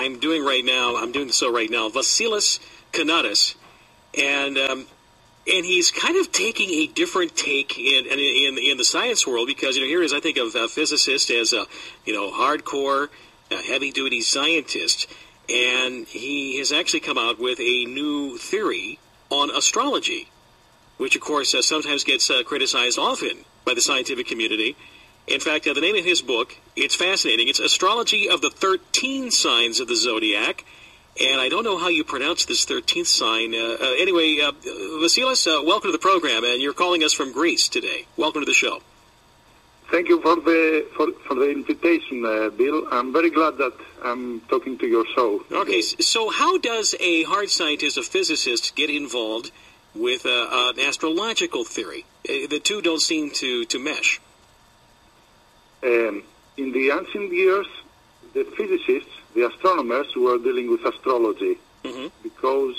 I'm doing so right now, Vasilis Kanatis, and he's kind of taking a different take in the science world, because here is, I think, of a physicist as a hardcore, heavy-duty scientist, and he has actually come out with a new theory on astrology, which of course sometimes gets criticized often by the scientific community. In fact, the name of his book, it's fascinating. It's Astrology of the 13 Signs of the Zodiac. And I don't know how you pronounce this 13th sign. Anyway, Vasilis, welcome to the program. And you're calling us from Greece today. Welcome to the show. Thank you for the invitation, Bill. I'm very glad that I'm talking to your show. Okay, so how does a hard scientist, a physicist, get involved with an astrological theory? The two don't seem to mesh. In the ancient years, the physicists, the astronomers, were dealing with astrology because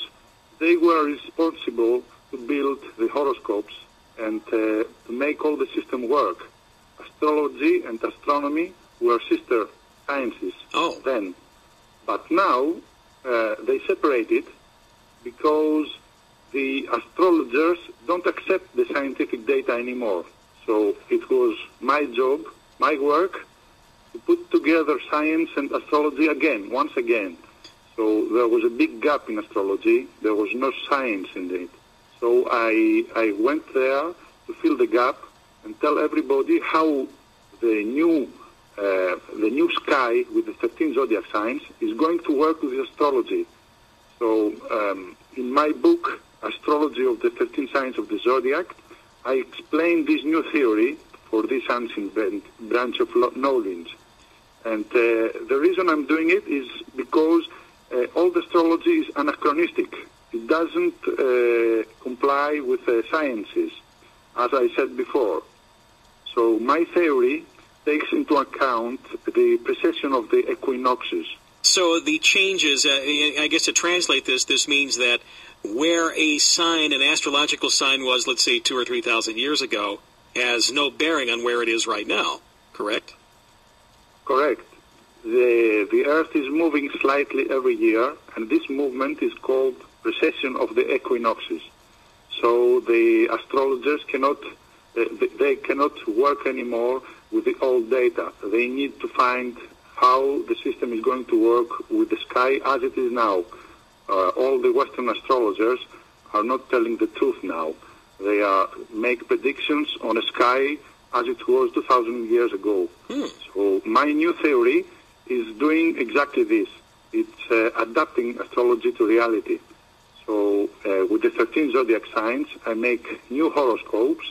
they were responsible to build the horoscopes and to make all the system work. Astrology and astronomy were sister sciences then. But now they separated because the astrologers don't accept the scientific data anymore. So it was my job, my work, to put together science and astrology once again. So there was a big gap in astrology. There was no science in it. So I went there to fill the gap and tell everybody how the new sky with the 13 zodiac signs is going to work with astrology. So in my book, Astrology of the 13 Signs of the Zodiac, I explain this new theory for this ancient branch of knowledge. And the reason I'm doing it is because old astrology is anachronistic. It doesn't comply with sciences, as I said before. So my theory takes into account the precession of the equinoxes. So the changes, I guess to translate this means that where a sign, an astrological sign was, let's say, 2,000 or 3,000 years ago, has no bearing on where it is right now, correct? Correct. The Earth is moving slightly every year, and this movement is called precession of the equinoxes. So the astrologers cannot work anymore with the old data. They need to find how the system is going to work with the sky as it is now. All the Western astrologers are not telling the truth now. They make predictions on a sky as it was 2,000 years ago. So my new theory is doing exactly this. It's adapting astrology to reality. So with the 13 zodiac signs, I make new horoscopes,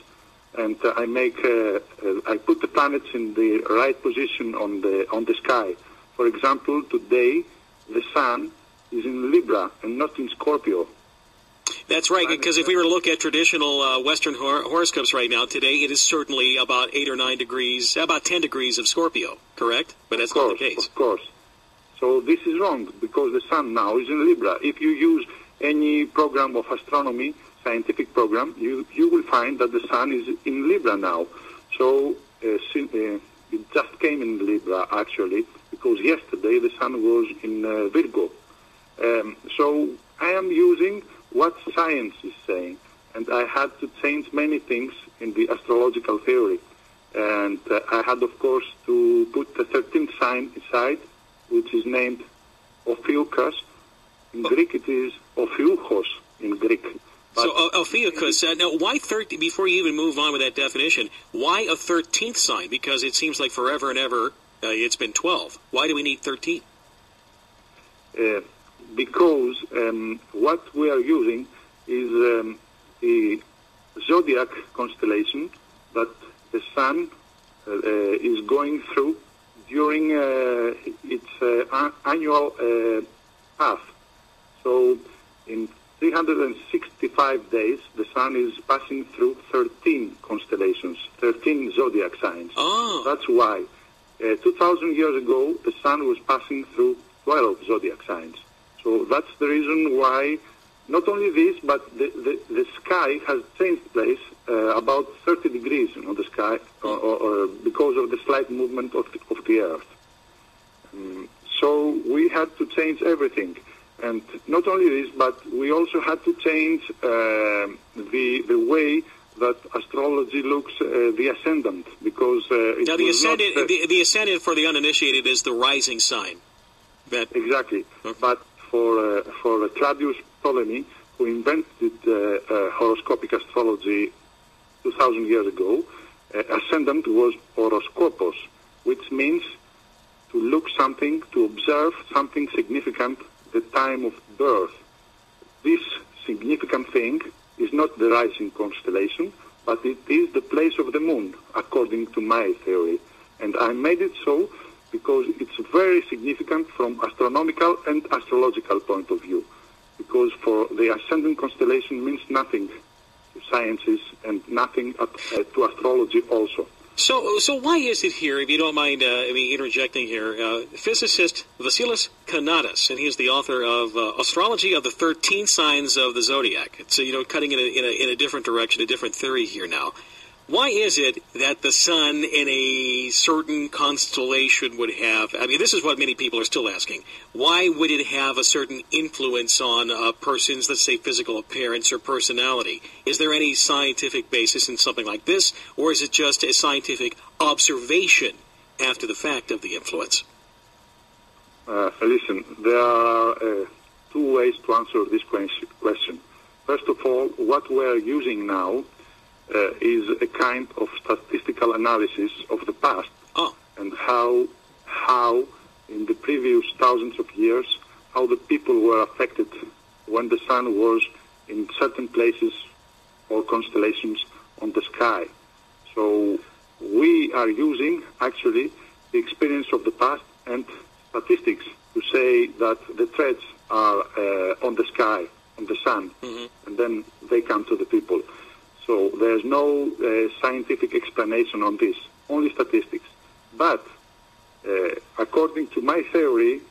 and I put the planets in the right position on the sky. For example, today the Sun is in Libra and not in Scorpio. That's right, because if we were to look at traditional Western horoscopes right now, today it is certainly about 8 or 9 degrees, about 10 degrees of Scorpio, correct? But that's not the case. Of course. So this is wrong, because the Sun now is in Libra. If you use any program of astronomy, scientific program, you will find that the Sun is in Libra now. So it just came in Libra, actually, because yesterday the Sun was in Virgo. So I am using what science is saying, and I had to change many things in the astrological theory. And I had, of course, to put the 13th sign inside, which is named Ophiuchus. In Greek, it is Ophiuchos in Greek. But so Ophiuchus, now why 13, before you even move on with that definition, why a 13th sign? Because it seems like forever and ever it's been 12. Why do we need 13? Because what we are using is the zodiac constellation that the Sun is going through during its annual path. So in 365 days, the Sun is passing through 13 constellations, 13 zodiac signs. Oh. That's why 2,000 years ago, the Sun was passing through 12 zodiac signs. So that's the reason why, not only this, but the sky has changed place about 30 degrees on the sky, or because of the slight movement of the Earth. So we had to change everything. And not only this, but we also had to change the way that astrology looks the ascendant, because now the ascendant for the uninitiated is the rising sign. Exactly. Okay. But for Claudius Ptolemy, who invented horoscopic astrology 2,000 years ago, ascendant was horoscopos, which means to look something, to observe something significant the time of birth. This significant thing is not the rising constellation, but it is the place of the moon, according to my theory. And I made it so because it's very significant from astronomical and astrological point of view. Because for the ascendant constellation means nothing to sciences and nothing to astrology also. So why is it here, if you don't mind me interjecting here, physicist Vasilis Kanadas, and he is the author of Astrology of the 13 Signs of the Zodiac. It's, cutting in a different direction, a different theory here now. Why is it that the sun in a certain constellation would have, this is what many people are still asking, why would it have a certain influence on a person's, let's say, physical appearance or personality? Is there any scientific basis in something like this, or is it just a scientific observation after the fact of the influence? Listen, there are two ways to answer this question. First of all, what we're using now is a kind of statistical analysis of the past and how in the previous thousands of years, how the people were affected when the sun was in certain places or constellations on the sky. So we are using actually the experience of the past and statistics to say that the threads are on the sky, on the sun, and then they come to the people. So there's no scientific explanation on this, only statistics. But according to my theory,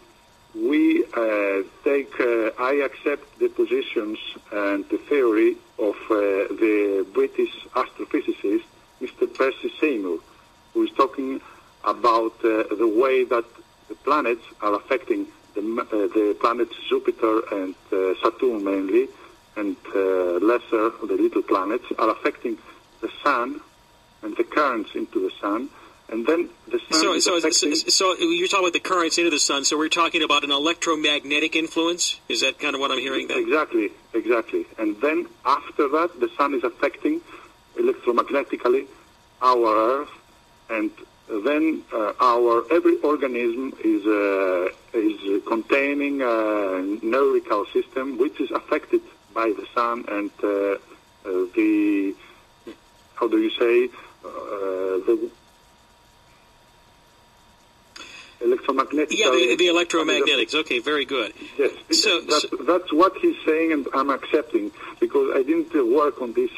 I accept the positions and the theory of the British astrophysicist, Mr. Percy Seymour, who is talking about the way that the planets are affecting the planets Jupiter and Saturn mainly, and lesser, the little planets, are affecting the sun and the currents into the sun, and then the sun So you're talking about the currents into the sun, so we're talking about an electromagnetic influence? Is that kind of what I'm hearing then? Exactly. And then after that, the sun is affecting electromagnetically our Earth, and then every organism is containing a neurical system which is affected by the sun and the electromagnetic. Yeah, the electromagnetics. Okay, very good. Yes, that's what he's saying, and I'm accepting, because I didn't work on this.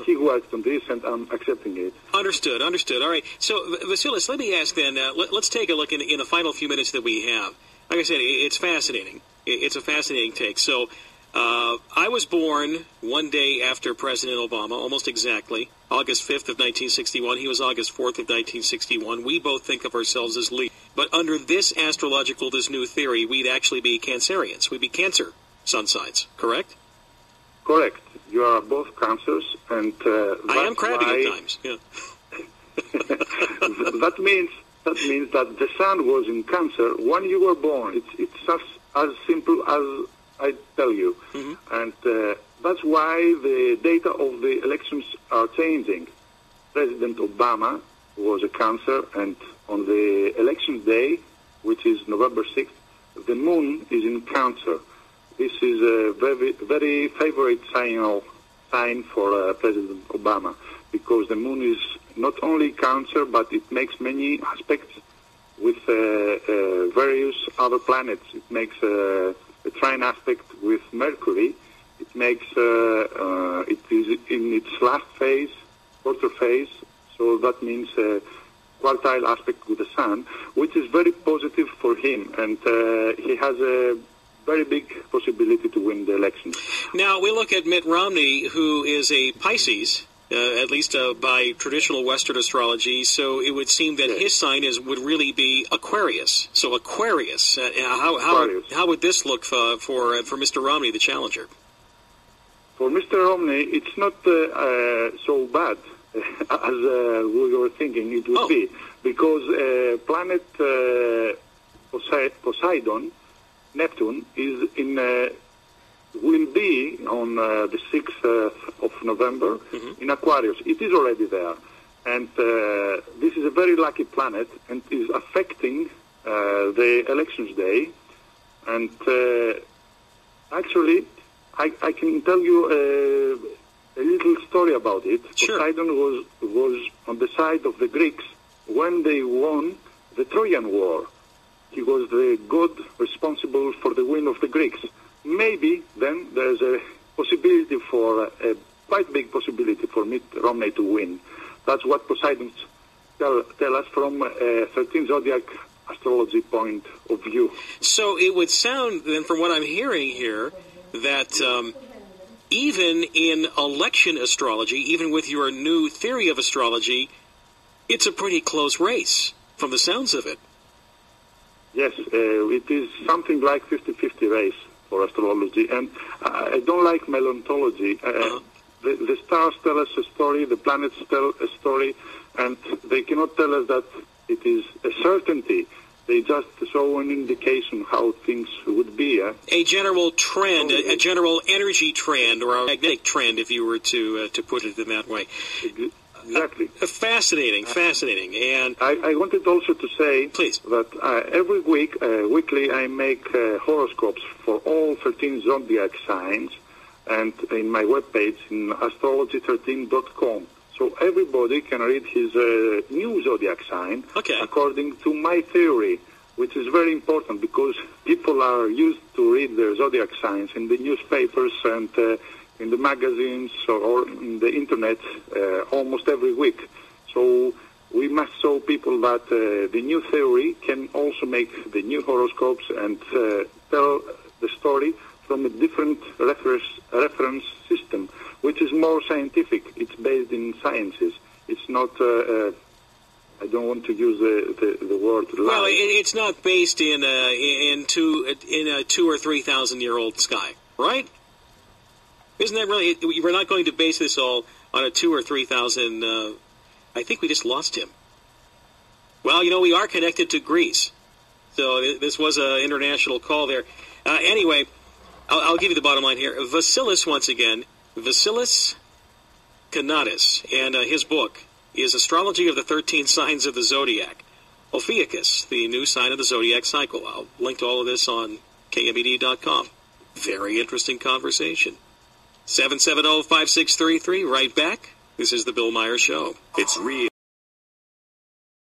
He worked on this, and I'm accepting it. Understood. All right. So, Vasilis, let me ask then, let's take a look in the final few minutes that we have. Like I said, it's fascinating. It's a fascinating take. So, I was born one day after President Obama, almost exactly, August 5th of 1961. He was August 4th of 1961. We both think of ourselves as leap. But under this this new theory, we'd actually be Cancerians. We'd be Cancer sun signs, correct? Correct. You are both Cancers, and I am crabby at times. Yeah. that means that the sun was in Cancer when you were born. It's as simple as I tell you. And that's why the data of the elections are changing. President Obama was a Cancer, and on the election day, which is November 6th, the moon is in Cancer. This is a very, very favorite sign for President Obama, because the moon is not only Cancer, but it makes many aspects with various other planets. It makes a trine aspect with Mercury. It makes it is in its last phase, quarter phase, so that means quartile aspect with the Sun, which is very positive for him, and he has a very big possibility to win the election. Now, we look at Mitt Romney, who is a Pisces, at least by traditional Western astrology. So it would seem that his sign would really be Aquarius. So Aquarius. Aquarius. How would this look for Mr. Romney, the challenger? For Mr. Romney, it's not so bad as we were thinking it would be, because planet Poseidon, Neptune, is will be on the 6th of November in Aquarius. It is already there. And this is a very lucky planet and is affecting the elections day. And actually, I can tell you a little story about it. Sure. Poseidon was on the side of the Greeks when they won the Trojan War. He was the god responsible for the win of the Greeks. Maybe then there's a possibility for a quite big possibility for Mitt Romney to win. That's what Poseidon tell us from 13 Zodiac Astrology point of view. So it would sound then, from what I'm hearing here, that even in election astrology, even with your new theory of astrology, it's a pretty close race, from the sounds of it. Yes, it is something like 50-50 race for astrology, and I don't like melanthology. The stars tell us a story, the planets tell a story, and they cannot tell us that it is a certainty. They just show an indication how things would be. A general trend, a general energy trend, or a magnetic trend, if you were to put it in that way. Exactly. Fascinating. And I wanted also to say, please, that every week, weekly, I make horoscopes for all 13 zodiac signs, and in my webpage, in astrology13.com. So everybody can read his new zodiac sign according to my theory, which is very important because people are used to read their zodiac signs in the newspapers and in the magazines or in the internet almost every week. So we must show people that the new theory can also make the new horoscopes and tell the story from a different reference system, which is more scientific. It's based in sciences. It's not, I don't want to use the word lie. Well, it's not based in a 2,000 or 3,000 year old sky, right? Isn't that really? We're not going to base this all on a 2,000 or 3,000. I think we just lost him. Well, we are connected to Greece, so this was an international call there. Anyway, I'll give you the bottom line here. Vasilis, once again, Vasilis Kanatis, and his book is Astrology of the 13 Signs of the Zodiac. Ophiuchus, the new sign of the Zodiac cycle. I'll link to all of this on KMED.com. Very interesting conversation. 770-5633, right back. This is the Bill Meyer Show. It's real.